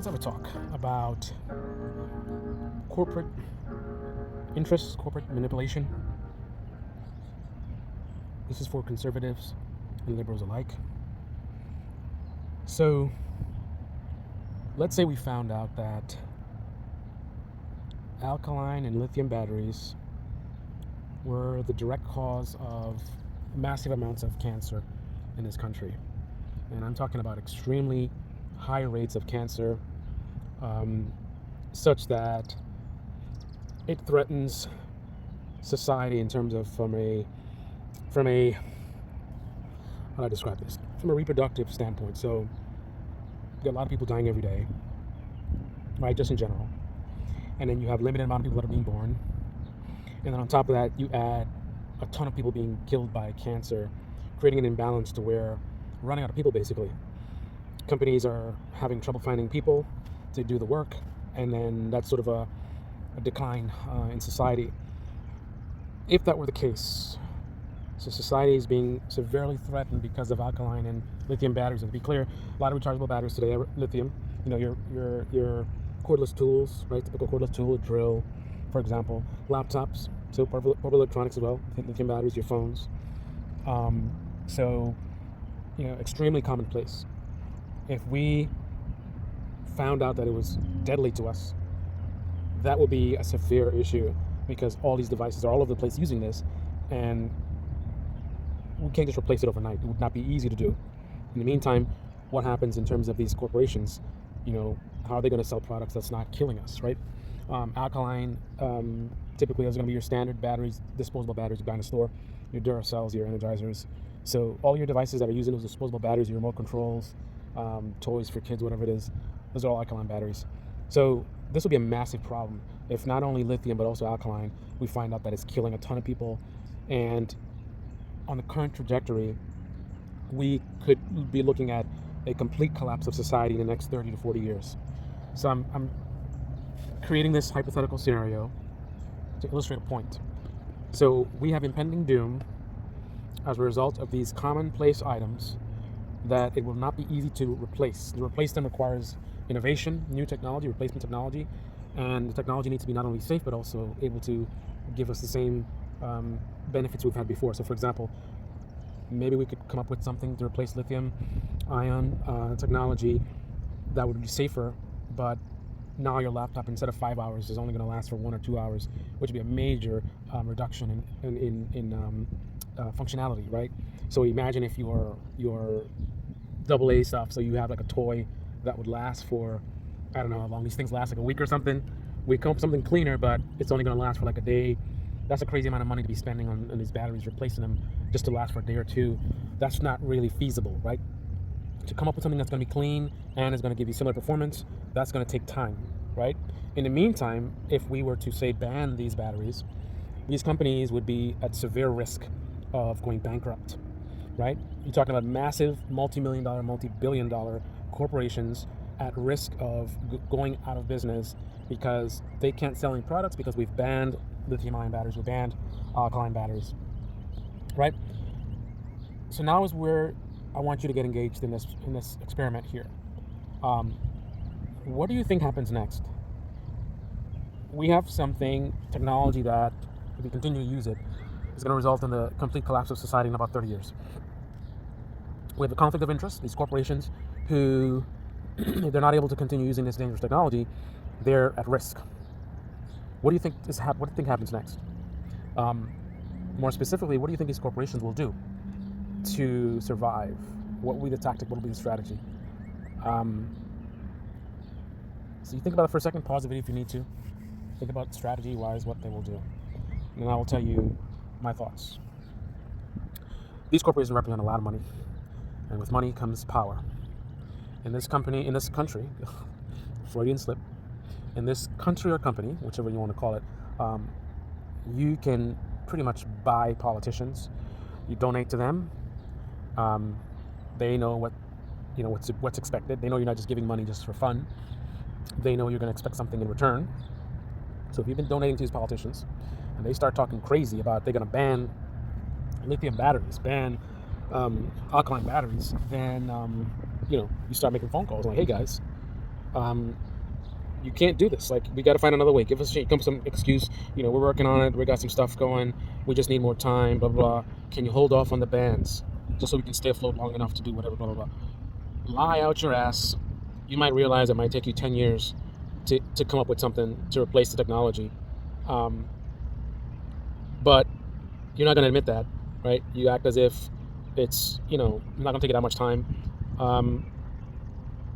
let's have a talk about corporate interests, corporate manipulation. This is for conservatives and liberals alike. So, let's say we found out that alkaline and lithium batteries were the direct cause of massive amounts of cancer in this country. And I'm talking about extremely high rates of cancer, such that it threatens society in terms of from a how do I describe this? From a reproductive standpoint. So you got a lot of people dying every day, right? Just in general. And then you have limited amount of people that are being born. And then on top of that, you add a ton of people being killed by cancer, creating an imbalance to where we're running out of people, basically. Companies are having trouble finding people to do the work, and then that's sort of a decline in society. If that were the case, so society is being severely threatened because of alkaline and lithium batteries. And to be clear, a lot of rechargeable batteries today are lithium. You know, your cordless tools, right? Typical cordless tool, a drill, for example. Laptops, so portable electronics as well. Lithium batteries, your phones. So, you know, extremely commonplace. If we found out that it was deadly to us, that would be a severe issue, because all these devices are all over the place using this, and we can't just replace it overnight. It would not be easy to do. In the meantime, what happens in terms of these corporations? You know, how are they going to sell products that's not killing us, right? Alkaline typically is going to be your standard batteries, disposable batteries you buy in the store, your Duracells, your Energizers. So all your devices that are using those disposable batteries, your remote controls, toys for kids, whatever it is, those are all alkaline batteries. So this will be a massive problem if not only lithium but also alkaline, we find out that it's killing a ton of people. And on the current trajectory, we could be looking at a complete collapse of society in the next 30 to 40 years. So I'm creating this hypothetical scenario to illustrate a point. So we have impending doom as a result of these commonplace items that it will not be easy to replace. To replace them requires innovation, new technology, replacement technology, and the technology needs to be not only safe but also able to give us the same benefits we've had before. So for example, maybe we could come up with something to replace lithium ion technology that would be safer, but now your laptop, instead of 5 hours, is only going to last for 1 or 2 hours, which would be a major reduction in functionality, right? So imagine if your AA stuff, so you have like a toy that would last for, I don't know how long these things last, like a week or something. We come up with something cleaner, but it's only going to last for like a day. That's a crazy amount of money to be spending on these batteries, replacing them just to last for a day or two. That's not really feasible, right? To come up with something that's going to be clean and is going to give you similar performance, that's going to take time, right? In the meantime, if we were to, say, ban these batteries, these companies would be at severe risk of going bankrupt, right? You're talking about massive multi-million-dollar, multi-billion-dollar corporations at risk of going out of business because they can't sell any products because we've banned lithium-ion batteries, we've banned alkaline batteries, right? So now is where I want you to get engaged in this experiment here. What do you think happens next? We have technology that, if we continue to use it, is going to result in the complete collapse of society in about 30 years. We have a conflict of interest. These corporations who, if they're not able to continue using this dangerous technology, they're at risk. What do you think happens next? More specifically, what do you think these corporations will do to survive? What will be the tactic? What will be the strategy? So you think about it for a second. Pause the video if you need to. Think about strategy-wise what they will do, and then I will tell you my thoughts. These corporations represent a lot of money, and with money comes power. In this country, Freudian slip. In this country or company, whichever you want to call it, you can pretty much buy politicians. You donate to them. They know what's expected. They know you're not just giving money just for fun. They know you're going to expect something in return. So if you've been donating to these politicians, and they start talking crazy about they're going to ban lithium batteries, ban alkaline batteries, then you start making phone calls like, hey guys, Um, you can't do this. Like, we got to find another way. Give us some excuse. We're working on it. We got some stuff going. We just need more time. Blah blah. Can you hold off on the bans just so we can stay afloat long enough to do whatever? Blah blah blah. Lie out your ass. You might realize it might take you 10 years to come up with something to replace the technology, um, but you're not going to admit that, right? You act as if it's not going to take you that much time, um,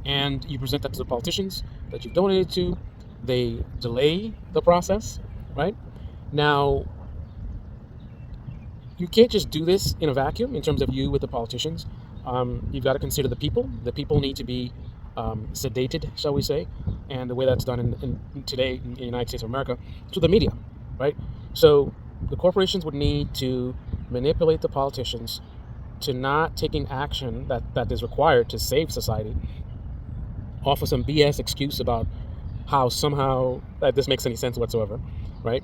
and you present that to the politicians that you've donated to. They delay the process, right? Now, you can't just do this in a vacuum in terms of you with the politicians. You've got to consider the people. The people need to be sedated, shall we say, and the way that's done in today in the United States of America to the media, right? So the corporations would need to manipulate the politicians to not taking action that is required to save society, offer some BS excuse about how somehow that this makes any sense whatsoever, right?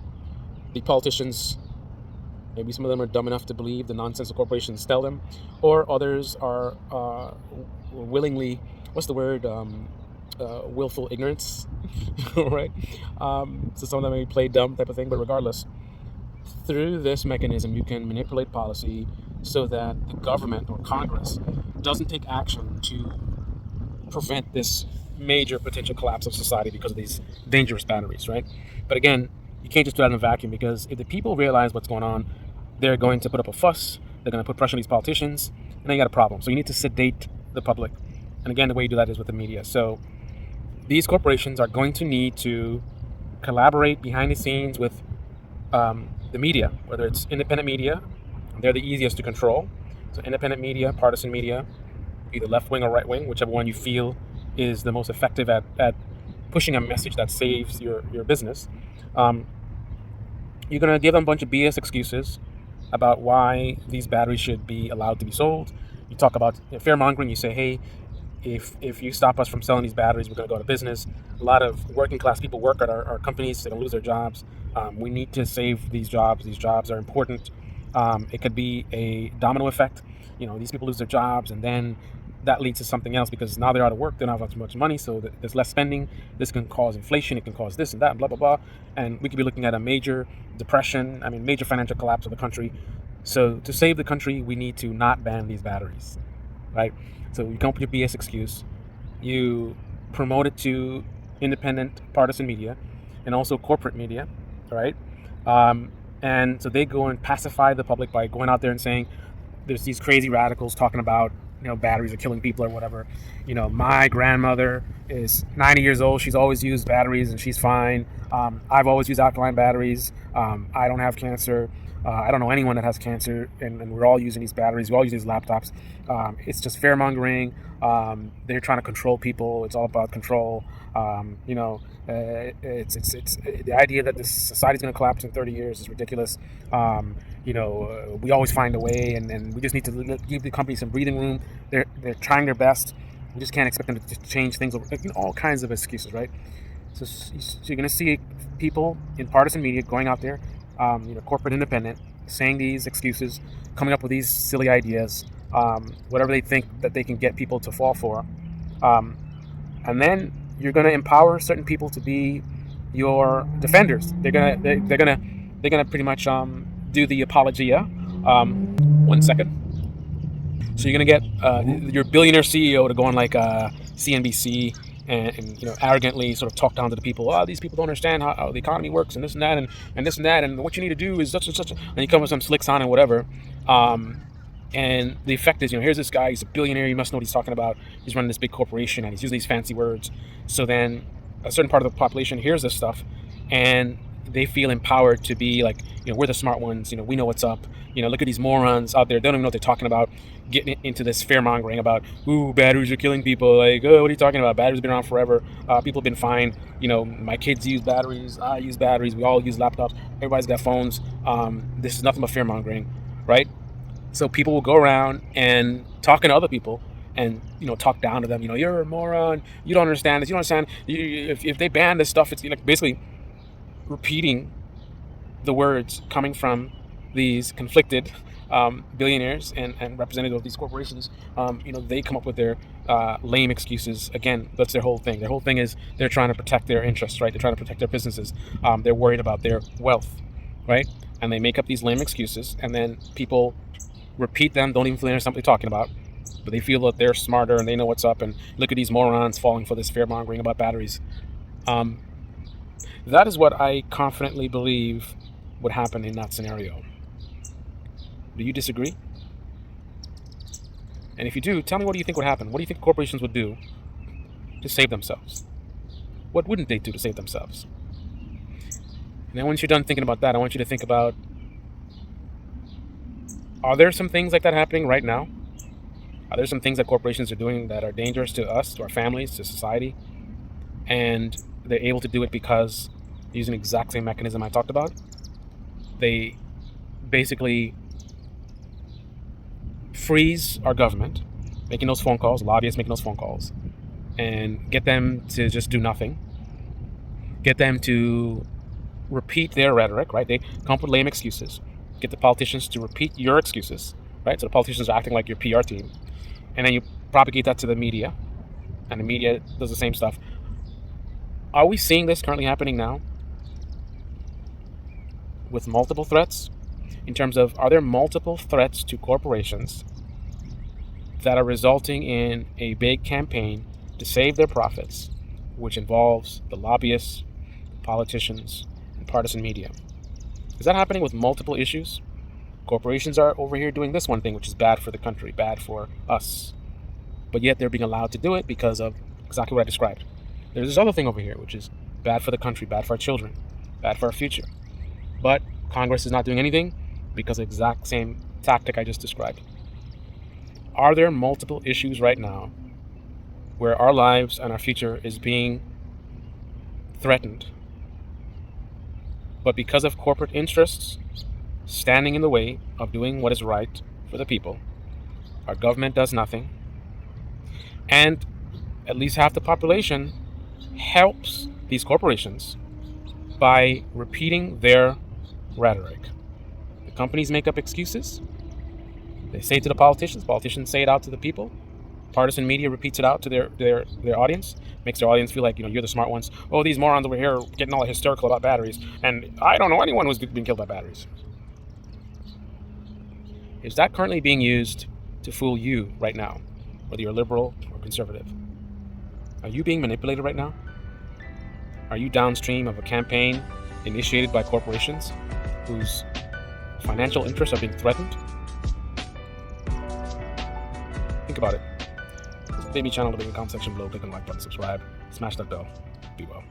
The politicians, maybe some of them are dumb enough to believe the nonsense the corporations tell them, or others are willingly, what's the word, willful ignorance, right? So some of them may play dumb type of thing, but regardless, through this mechanism, you can manipulate policy so that the government or Congress doesn't take action to prevent this major potential collapse of society because of these dangerous batteries, right? But again, you can't just do that in a vacuum, because if the people realize what's going on, they're going to put up a fuss, they're going to put pressure on these politicians, and then you got a problem. So you need to sedate the public. And again, the way you do that is with the media. So these corporations are going to need to collaborate behind the scenes with the media, whether it's independent media. They're the easiest to control. So independent media, partisan media, either left wing or right wing, whichever one you feel is the most effective at pushing a message that saves your business. You're going to give them a bunch of BS excuses about why these batteries should be allowed to be sold. You talk about fear mongering. You say, hey, if you stop us from selling these batteries, we're going to go out of business. A lot of working class people work at our companies. They're going to lose their jobs. We need to save these jobs. These jobs are important. It could be a domino effect. These people lose their jobs, and then that leads to something else, because now they're out of work. They don't have as much money, so there's less spending. This can cause inflation. It can cause this and that, and blah, blah, blah. And we could be looking at a major depression, major financial collapse of the country. So to save the country, we need to not ban these batteries, right? So you come up with your BS excuse. You promote it to independent partisan media and also corporate media, right? And so they go and pacify the public by going out there and saying there's these crazy radicals talking about batteries are killing people or whatever. My grandmother is 90 years old. She's always used batteries and she's fine. I've always used alkaline batteries. I don't have cancer. I don't know anyone that has cancer, and we're all using these batteries. We all use these laptops. It's just fear mongering. They're trying to control people. It's all about control. It's the idea that this society is going to collapse in 30 years is ridiculous. We always find a way, and we just need to give the company some breathing room. They're trying their best. We just can't expect them to just change things. All kinds of excuses, right? So you're going to see people in partisan media going out there, corporate independent, saying these excuses, coming up with these silly ideas, whatever they think that they can get people to fall for, and then you're going to empower certain people to be your defenders. They're gonna pretty much do the apologia. 1 second. So you're gonna get your billionaire CEO to go on like CNBC and arrogantly sort of talk down to the people. Oh, these people don't understand how the economy works, and this and that, and this and that, and what you need to do is such and such. And you come with some slicks on and whatever. And the effect is, here's this guy, he's a billionaire, he must know what he's talking about. He's running this big corporation and he's using these fancy words. So then a certain part of the population hears this stuff and they feel empowered to be like, we're the smart ones, we know what's up. Look at these morons out there, they don't even know what they're talking about, getting into this fear mongering about, ooh, batteries are killing people. Like, oh, what are you talking about? Batteries have been around forever. People have been fine. My kids use batteries, I use batteries, we all use laptops, everybody's got phones. This is nothing but fear mongering, right? So people will go around and talking to other people and, talk down to them. You're a moron. You don't understand this. You don't understand. If they ban this stuff, it's like basically repeating the words coming from these conflicted billionaires and representatives of these corporations, they come up with their lame excuses. Again, that's their whole thing. Their whole thing is they're trying to protect their interests, right? They're trying to protect their businesses. They're worried about their wealth, right? And they make up these lame excuses, and then people repeat them, don't even fully understand what they're talking about, but they feel that they're smarter and they know what's up, and look at these morons falling for this fear-mongering about batteries. That is what I confidently believe would happen in that scenario. Do you disagree? And if you do, tell me, what do you think would happen? What do you think corporations would do to save themselves? What wouldn't they do to save themselves? And then once you're done thinking about that, I want you to think about, are there some things like that happening right now? Are there some things that corporations are doing that are dangerous to us, to our families, to society? And they're able to do it because they're using the exact same mechanism I talked about. They basically freeze our government, making those phone calls, lobbyists making those phone calls, and get them to just do nothing. Get them to repeat their rhetoric, right? They come up with lame excuses. Get the politicians to repeat your excuses, right? So the politicians are acting like your PR team. And then you propagate that to the media, and the media does the same stuff. Are we seeing this currently happening now with multiple threats? In terms of, are there multiple threats to corporations that are resulting in a big campaign to save their profits, which involves the lobbyists, politicians, and partisan media? Is that happening with multiple issues? Corporations are over here doing this one thing, which is bad for the country, bad for us. But yet they're being allowed to do it because of exactly what I described. There's this other thing over here, which is bad for the country, bad for our children, bad for our future. But Congress is not doing anything because of the exact same tactic I just described. Are there multiple issues right now where our lives and our future is being threatened, but because of corporate interests standing in the way of doing what is right for the people, our government does nothing, and at least half the population helps these corporations by repeating their rhetoric? The companies make up excuses. They say it to the politicians say it out to the people. Partisan media repeats it out to their audience, makes their audience feel like, you're the smart ones. Oh, these morons over here are getting all hysterical about batteries, and I don't know anyone who's been killed by batteries. Is that currently being used to fool you right now, whether you're liberal or conservative? Are you being manipulated right now? Are you downstream of a campaign initiated by corporations whose financial interests are being threatened? Think about it. Baby channel, the comment section below, click on the like button, subscribe, smash that bell. Be well.